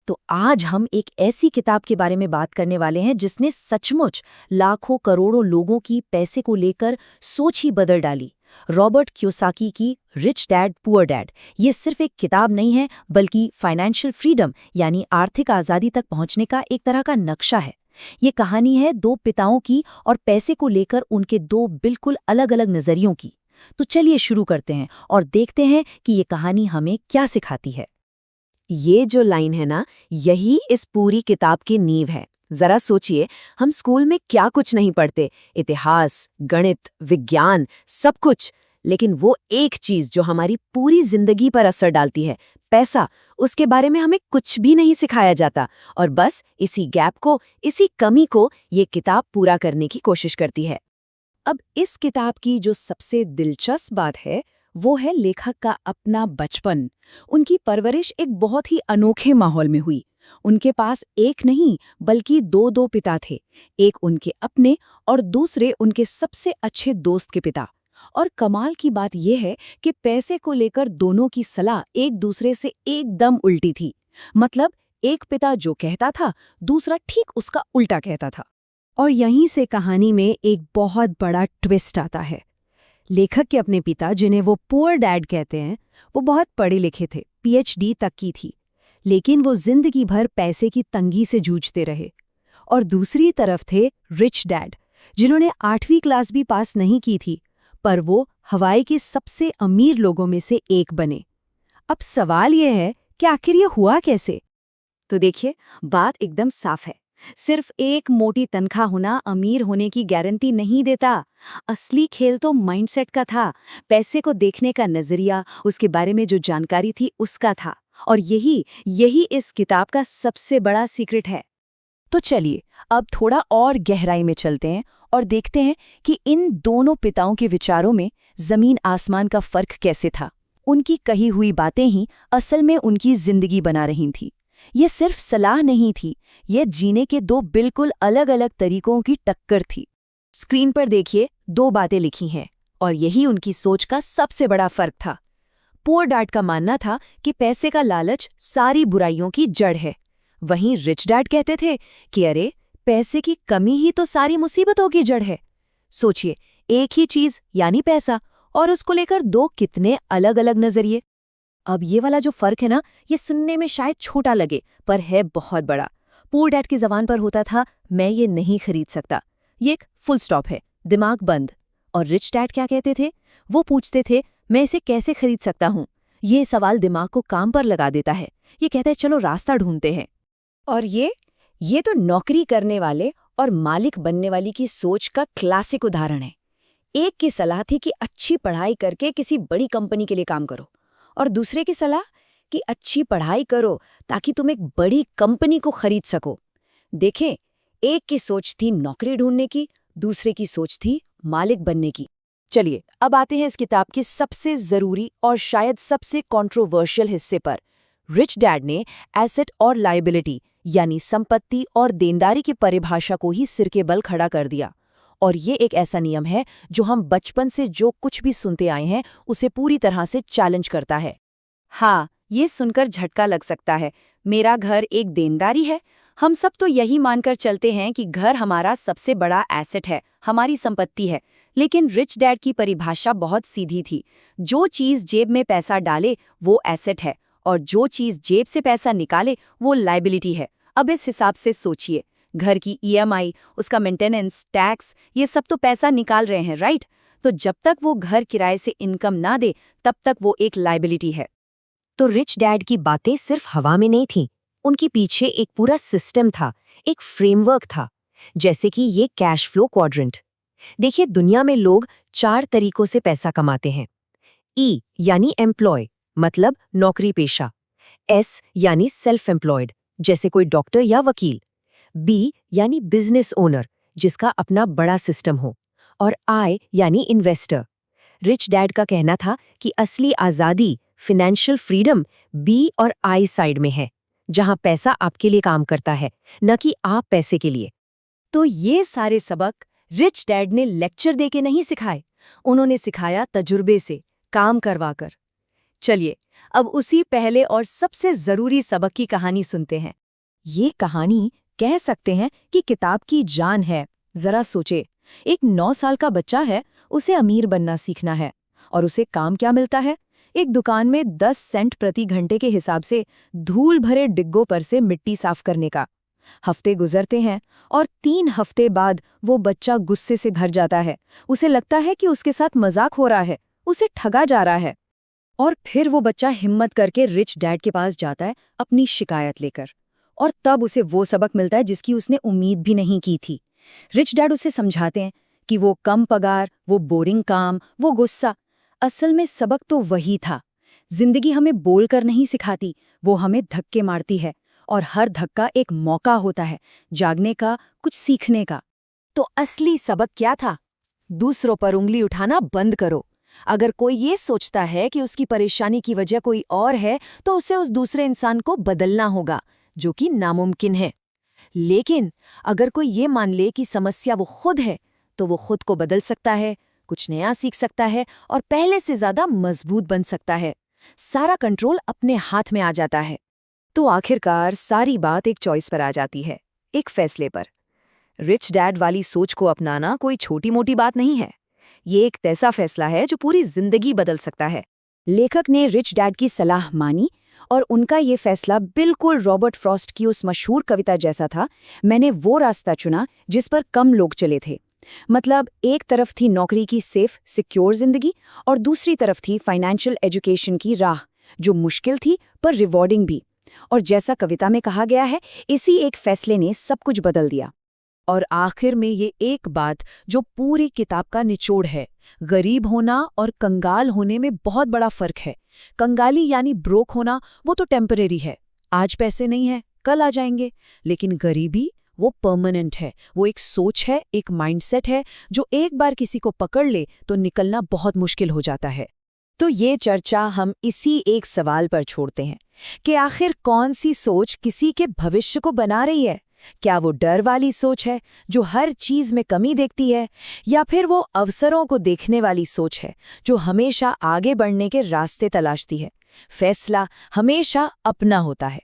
तो आज हम एक ऐसी किताब के बारे में बात करने वाले हैं जिसने सचमुच लाखों करोड़ों लोगों की पैसे को लेकर सोच ही बदल डाली। रॉबर्ट कियोसाकी की रिच डैड पुअर डैड ये सिर्फ एक किताब नहीं है, बल्कि फाइनेंशियल फ्रीडम यानी आर्थिक आज़ादी तक पहुंचने का एक तरह का नक्शा है। ये कहानी है दो पिताओं की और पैसे को लेकर उनके दो बिल्कुल अलग अलग नज़रियों की। तो चलिए शुरू करते हैं और देखते हैं कि ये कहानी हमें क्या सिखाती है। ये जो लाइन है ना, यही इस पूरी किताब की नींव है। जरा सोचिए, हम स्कूल में क्या कुछ नहीं पढ़ते, इतिहास, गणित, विज्ञान, सब कुछ। लेकिन वो एक चीज जो हमारी पूरी जिंदगी पर असर डालती है, पैसा, उसके बारे में हमें कुछ भी नहीं सिखाया जाता। और बस इसी गैप को, इसी कमी को ये किताब पूरा करने की कोशिश करती है। अब इस किताब की जो सबसे दिलचस्प बात है, वो है लेखक का अपना बचपन। उनकी परवरिश एक बहुत ही अनोखे माहौल में हुई। उनके पास एक नहीं बल्कि दो दो पिता थे, एक उनके अपने और दूसरे उनके सबसे अच्छे दोस्त के पिता। और कमाल की बात यह है कि पैसे को लेकर दोनों की सलाह एक दूसरे से एकदम उल्टी थी। मतलब एक पिता जो कहता था, दूसरा ठीक उसका उल्टा कहता था। और यहीं से कहानी में एक बहुत बड़ा ट्विस्ट आता है। लेखक के अपने पिता, जिन्हें वो पुअर डैड कहते हैं, वो बहुत पढ़े लिखे थे, पीएचडी तक की थी, लेकिन वो जिंदगी भर पैसे की तंगी से जूझते रहे। और दूसरी तरफ थे रिच डैड, जिन्होंने 8वीं क्लास भी पास नहीं की थी, पर वो हवाई के सबसे अमीर लोगों में से एक बने। अब सवाल ये है कि आखिर ये हुआ कैसे? तो देखिए, बात एकदम साफ है। सिर्फ एक मोटी तनख्वाह होना अमीर होने की गारंटी नहीं देता। असली खेल तो माइंडसेट का था, पैसे को देखने का नजरिया, उसके बारे में जो जानकारी थी उसका था। और यही इस किताब का सबसे बड़ा सीक्रेट है। तो चलिए अब थोड़ा और गहराई में चलते हैं और देखते हैं कि इन दोनों पिताओं के विचारों में जमीन आसमान का फर्क कैसे था। उनकी कही हुई बातें ही असल में उनकी जिंदगी बना रही थीं। ये सिर्फ सलाह नहीं थी, ये जीने के दो बिल्कुल अलग अलग तरीकों की टक्कर थी। स्क्रीन पर देखिए, दो बातें लिखी हैं और यही उनकी सोच का सबसे बड़ा फर्क था। पुअर डैड का मानना था कि पैसे का लालच सारी बुराइयों की जड़ है। वहीं रिच डैड कहते थे कि अरे, पैसे की कमी ही तो सारी मुसीबतों की जड़ है। सोचिए, एक ही चीज यानी पैसा, और उसको लेकर दो कितने अलग अलग नजरिए। अब ये वाला जो फर्क है ना, ये सुनने में शायद छोटा लगे, पर है बहुत बड़ा। पुअर डैड की जबान पर होता था, मैं ये नहीं खरीद सकता। ये एक फुल स्टॉप है, दिमाग बंद। और रिच डैड क्या कहते थे? वो पूछते थे, मैं इसे कैसे खरीद सकता हूँ? ये सवाल दिमाग को काम पर लगा देता है। ये कहता है, चलो रास्ता ढूंढते हैं। और ये तो नौकरी करने वाले और मालिक बनने वाली की सोच का क्लासिक उदाहरण है। एक की सलाह थी कि अच्छी पढ़ाई करके किसी बड़ी कंपनी के लिए काम करो, और दूसरे की सलाह कि अच्छी पढ़ाई करो ताकि तुम एक बड़ी कंपनी को खरीद सको। देखें, एक की सोच थी नौकरी ढूंढने की, दूसरे की सोच थी मालिक बनने की। चलिए अब आते हैं इस किताब के सबसे जरूरी और शायद सबसे कंट्रोवर्शियल हिस्से पर। रिच डैड ने एसेट और लायबिलिटी यानी संपत्ति और देनदारी की परिभाषा को ही सिर के बल खड़ा कर दिया। और ये एक ऐसा नियम है जो हम बचपन से जो कुछ भी सुनते आए हैं उसे पूरी तरह से चैलेंज करता है। हाँ, ये सुनकर झटका लग सकता है, मेरा घर एक देनदारी है। हम सब तो यही मानकर चलते हैं कि घर हमारा सबसे बड़ा एसेट है, हमारी संपत्ति है। लेकिन रिच डैड की परिभाषा बहुत सीधी थी। जो चीज़ जेब में पैसा डाले वो एसेट है, और जो चीज़ जेब से पैसा निकाले वो लायबिलिटी है। अब इस हिसाब से सोचिए, घर की ईएमआई, उसका मेंटेनेंस, टैक्स, ये सब तो पैसा निकाल रहे हैं, राइट? तो जब तक वो घर किराए से इनकम ना दे, तब तक वो एक लायबिलिटी है। तो रिच डैड की बातें सिर्फ हवा में नहीं थीं, उनके पीछे एक पूरा सिस्टम था, एक फ्रेमवर्क था। जैसे कि ये कैश फ्लो क्वाड्रेंट। देखिए, दुनिया में लोग 4 तरीकों से पैसा कमाते हैं। ई यानी एम्प्लॉय, मतलब नौकरी पेशा। एस यानी सेल्फ एम्प्लॉयड, जैसे कोई डॉक्टर या वकील। बी यानी बिजनेस ओनर, जिसका अपना बड़ा सिस्टम हो। और आई यानी इन्वेस्टर। रिच डैड का कहना था कि असली आज़ादी, फिनेंशियल फ्रीडम बी और आई साइड में है, जहां पैसा आपके लिए काम करता है, न कि आप पैसे के लिए। तो ये सारे सबक रिच डैड ने लेक्चर देके नहीं सिखाए, उन्होंने सिखाया तजुर्बे से, काम करवा कर। चलिए अब उसी पहले और सबसे जरूरी सबक की कहानी सुनते हैं। ये कहानी कह सकते हैं कि किताब की जान है। जरा सोचे, एक 9 साल का बच्चा है, उसे अमीर बनना सीखना है और उसे काम क्या मिलता है? एक दुकान में 10 सेंट प्रति घंटे के हिसाब से धूल भरे डिग्गों पर से मिट्टी साफ करने का। हफ्ते गुजरते हैं और 3 हफ्ते बाद वो बच्चा गुस्से से घर जाता है। उसे लगता है कि उसके साथ मजाक हो रहा है, उसे ठगा जा रहा है। और फिर वो बच्चा हिम्मत करके रिच डैड के पास जाता है अपनी शिकायत लेकर। और तब उसे वो सबक मिलता है जिसकी उसने उम्मीद भी नहीं की थी। रिच डैड उसे समझाते हैं कि वो कम पगार, वो बोरिंग काम, वो गुस्सा, असल में सबक तो वही था। जिंदगी हमें बोलकर नहीं सिखाती, वो हमें धक्के मारती है और हर धक्का एक मौका होता है जागने का, कुछ सीखने का। तो असली सबक क्या था? दूसरों पर उंगली उठाना बंद करो। अगर कोई ये सोचता है कि उसकी परेशानी की वजह कोई और है, तो उसे उस दूसरे इंसान को बदलना होगा, जो कि नामुमकिन है। लेकिन अगर कोई ये मान ले कि समस्या वो खुद है, तो वो खुद को बदल सकता है, कुछ नया सीख सकता है और पहले से ज्यादा मजबूत बन सकता है। सारा कंट्रोल अपने हाथ में आ जाता है। तो आखिरकार सारी बात एक चॉइस पर आ जाती है, एक फैसले पर। रिच डैड वाली सोच को अपनाना कोई छोटी मोटी बात नहीं है। ये एक ऐसा फैसला है जो पूरी जिंदगी बदल सकता है। लेखक ने रिच डैड की सलाह मानी और उनका ये फैसला बिल्कुल रॉबर्ट फ्रॉस्ट की उस मशहूर कविता जैसा था, मैंने वो रास्ता चुना जिस पर कम लोग चले थे। मतलब एक तरफ थी नौकरी की सेफ सिक्योर जिंदगी और दूसरी तरफ थी फाइनेंशियल एजुकेशन की राह, जो मुश्किल थी पर रिवॉर्डिंग भी। और जैसा कविता में कहा गया है, इसी एक फैसले ने सब कुछ बदल दिया। और आखिर में ये एक बात जो पूरी किताब का निचोड़ है, गरीब होना और कंगाल होने में बहुत बड़ा फर्क है। कंगाली यानी ब्रोक होना, वो तो टेम्परेरी है, आज पैसे नहीं है कल आ जाएंगे। लेकिन गरीबी वो परमानेंट है, वो एक सोच है, एक माइंडसेट है जो एक बार किसी को पकड़ ले तो निकलना बहुत मुश्किल हो जाता है। तो ये चर्चा हम इसी एक सवाल पर छोड़ते हैं कि आखिर कौन सी सोच किसी के भविष्य को बना रही है? क्या वो डर वाली सोच है जो हर चीज में कमी देखती है, या फिर वो अवसरों को देखने वाली सोच है जो हमेशा आगे बढ़ने के रास्ते तलाशती है? फैसला हमेशा अपना होता है।